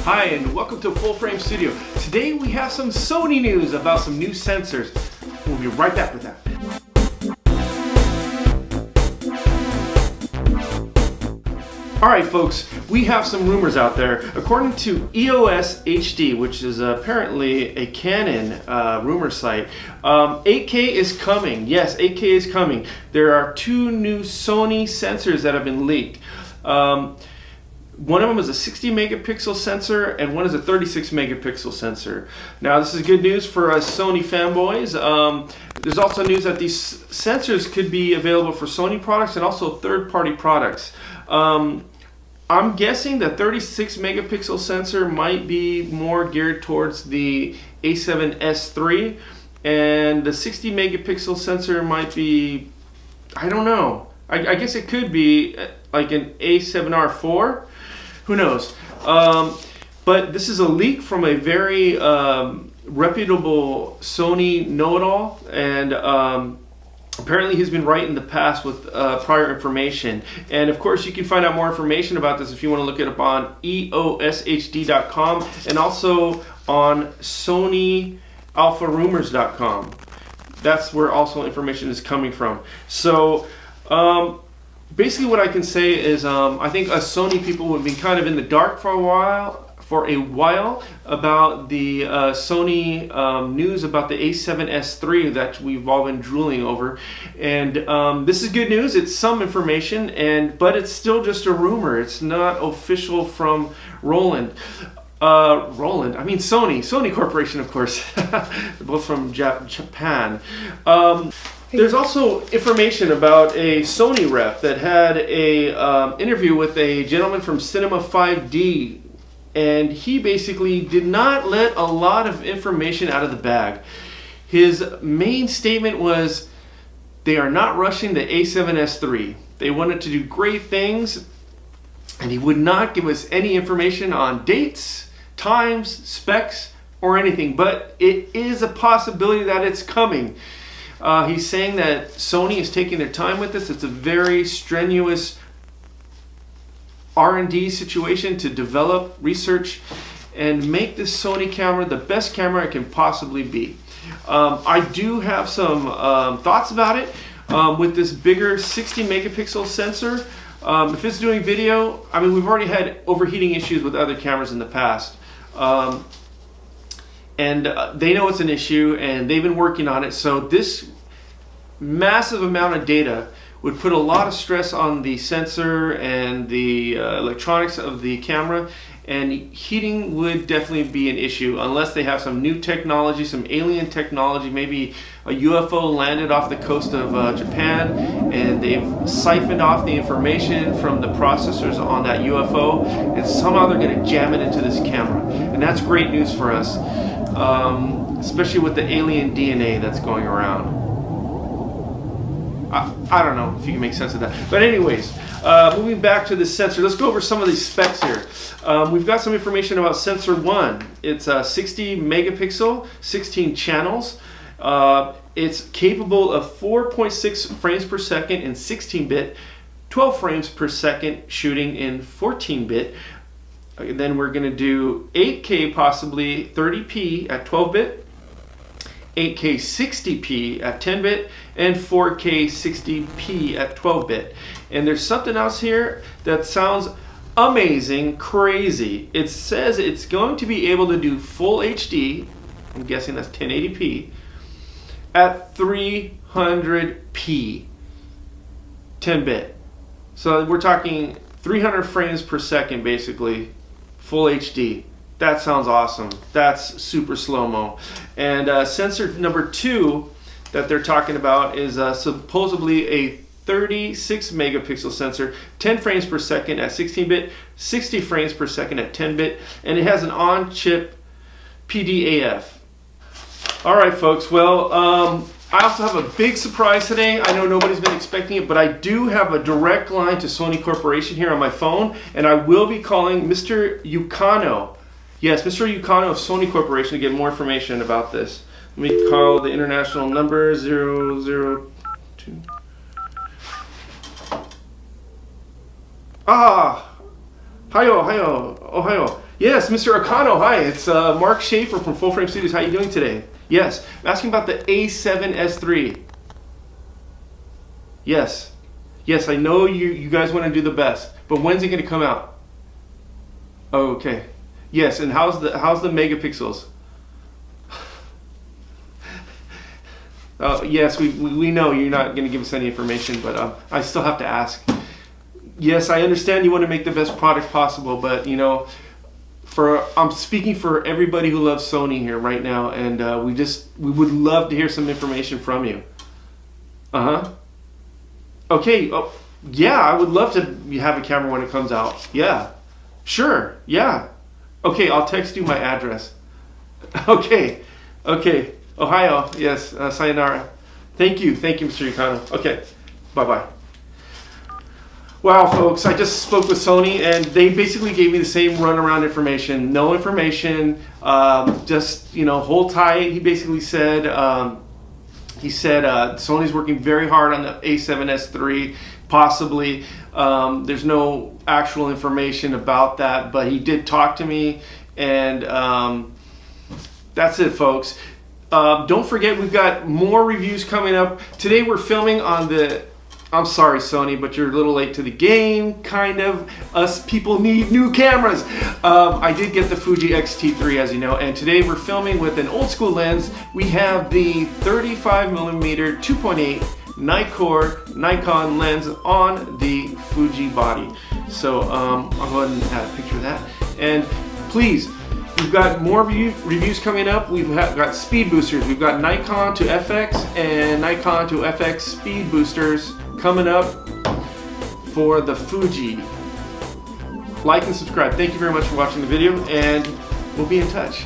Hi, and welcome to Full Frame Studio. Today we have some Sony news about some new sensors. We'll be right back with that. Alright folks, we have some rumors out there. According to EOS HD, which is apparently a Canon rumor site, 8K is coming. Yes, 8K is coming. There are two new Sony sensors that have been leaked. One of them is a 60 megapixel sensor and one is a 36 megapixel sensor. Now this is good news for us Sony fanboys. There's also news that these sensors could be available for Sony products and also third-party products. I'm guessing the 36 megapixel sensor might be more geared towards the A7R3 and the 60 megapixel sensor might be, I don't know. I guess it could be like an A7R4. Who knows? But this is a leak from a very reputable Sony know-it-all, and apparently he's been right in the past with prior information. And of course you can find out more information about this if you want to look it up on eoshd.com and also on sonyalpharumors.com. That's where also information is coming from. So basically what I can say is I think us Sony people have been kind of in the dark for a while about the Sony news about the A7R3 that we've all been drooling over, and this is good news. It's some information, but it's still just a rumor. It's not official from Sony Corporation, of course. Both from Japan. There's also information about a Sony rep that had a interview with a gentleman from Cinema 5D, and he basically did not let a lot of information out of the bag. His main statement was they are not rushing the A7R3. They wanted to do great things, and he would not give us any information on dates, times, specs, or anything, but it is a possibility that it's coming. He's saying that Sony is taking their time with this. It's a very strenuous R&D situation to develop, research, and make this Sony camera the best camera it can possibly be. I do have some thoughts about it. With this bigger 60 megapixel sensor, if it's doing video, I mean, we've already had overheating issues with other cameras in the past. And they know it's an issue and they've been working on it. So this massive amount of data would put a lot of stress on the sensor and the electronics of the camera, and heating would definitely be an issue unless they have some new technology, some alien technology. Maybe a UFO landed off the coast of Japan and they've siphoned off the information from the processors on that UFO, and somehow they're going to jam it into this camera, and that's great news for us. Especially with the alien DNA that's going around. I don't know if you can make sense of that. But anyways, moving back to the sensor, let's go over some of these specs here. We've got some information about sensor 1. It's 60 megapixel, 16 channels. It's capable of 4.6 frames per second in 16-bit, 12 frames per second shooting in 14-bit. Then we're going to do 8K, possibly 30p at 12-bit, 8K 60p at 10-bit, and 4K 60p at 12-bit. And there's something else here that sounds amazing, crazy. It says it's going to be able to do full HD, I'm guessing that's 1080p, at 300p, 10-bit. So we're talking 300 frames per second basically. Full HD. That sounds awesome. That's super slow-mo. And sensor number 2 that they're talking about is supposedly a 36 megapixel sensor, 10 frames per second at 16-bit, 60 frames per second at 10-bit, and it has an on-chip PDAF. Alright folks, well, I also have a big surprise today. I know nobody's been expecting it, but I do have a direct line to Sony Corporation here on my phone, and I will be calling Mr. Yukano. Yes, Mr. Yukano of Sony Corporation to get more information about this. Let me call the international number 002. Hayo, Ohio. Yes, Mr. Akano, hi. It's Mark Schaefer from Full Frame Studios. How are you doing today? Yes, I'm asking about the A7S3. Yes. Yes, I know you guys want to do the best, but when's it going to come out? Oh, okay. Yes, and how's the megapixels? Yes, we know you're not going to give us any information, but I still have to ask. Yes, I understand you want to make the best product possible, but you know, I'm speaking for everybody who loves Sony here right now, and we would love to hear some information from you. Okay. Oh, yeah, I would love to have a camera when it comes out. Yeah, sure. Yeah. Okay, I'll text you my address. Okay. Ohio. Yes. Sayonara. Thank you, Mr. Yukano. Okay. Bye-bye. Wow, folks, I just spoke with Sony, and they basically gave me the same runaround information. No information, just, you know, hold tight. He basically said, Sony's working very hard on the A7S3, possibly. There's no actual information about that, but he did talk to me, and that's it, folks. Don't forget, we've got more reviews coming up. Today we're filming on the... I'm sorry, Sony, but you're a little late to the game, kind of. Us people need new cameras. I did get the Fuji X-T3, as you know, and today we're filming with an old school lens. We have the 35mm 2.8 Nikon lens on the Fuji body. So I'll go ahead and add a picture of that. And please, we've got more reviews coming up. We've got speed boosters. We've got Nikon to FX and Nikon to FX speed boosters coming up for the Fuji. Like and subscribe. Thank you very much for watching the video, and we'll be in touch.